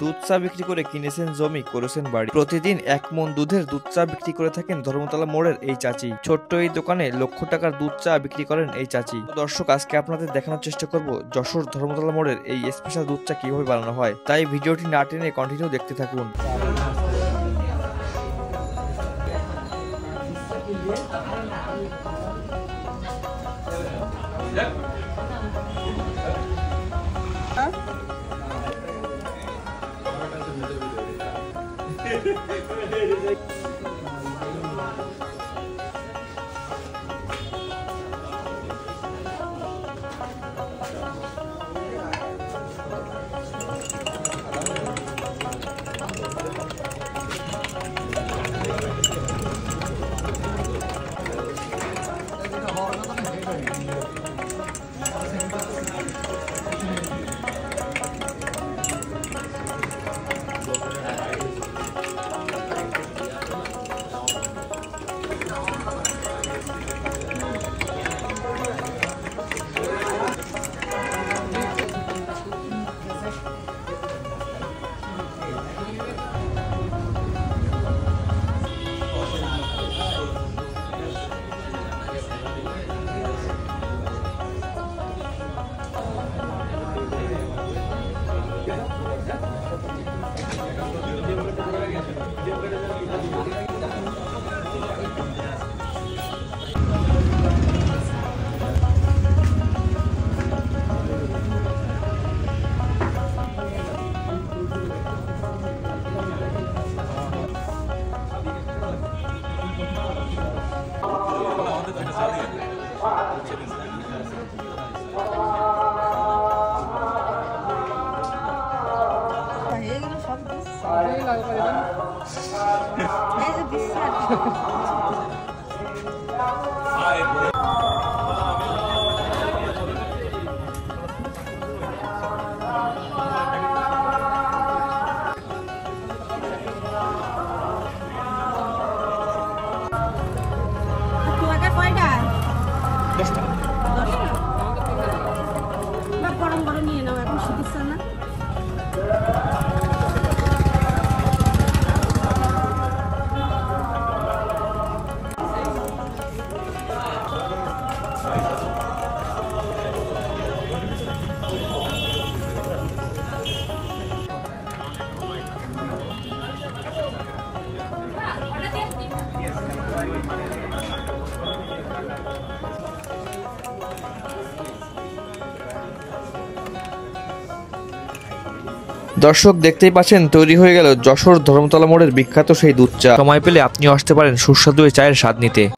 দুধ চা বিক্রি করে কিনেছেন জমি, করেছেন বাড়ি। প্রতিদিন 1 মণ দুধের দুধ চা বিক্রি করে থাকেন ধর্মতলা মোড়ের এই চাচি। ছোট্ট এই দোকানে লক্ষ টাকার দুধ চা বিক্রি করেন এই চাচি। দর্শক, আজকে আপনাদের দেখানোর চেষ্টা করব যশোর ধর্মতলা মোড়ের এই স্পেশাল দুধ চা কিভাবে বানানো হয়। তাই ভিডিওটি না টেনে কন্টিনিউ দেখতে থাকুন। গরম গরম নিয়ে নাও, এখন শিখছে না। দর্শক, দেখতেই পাচ্ছেন তৈরি হয়ে গেল যশোর ধর্মতলা মোড়ের বিখ্যাত সেই দুধ চা। সময় পেলে আপনিও আসতে পারেন সুস্বাদু এই চায়ের স্বাদ নিতে।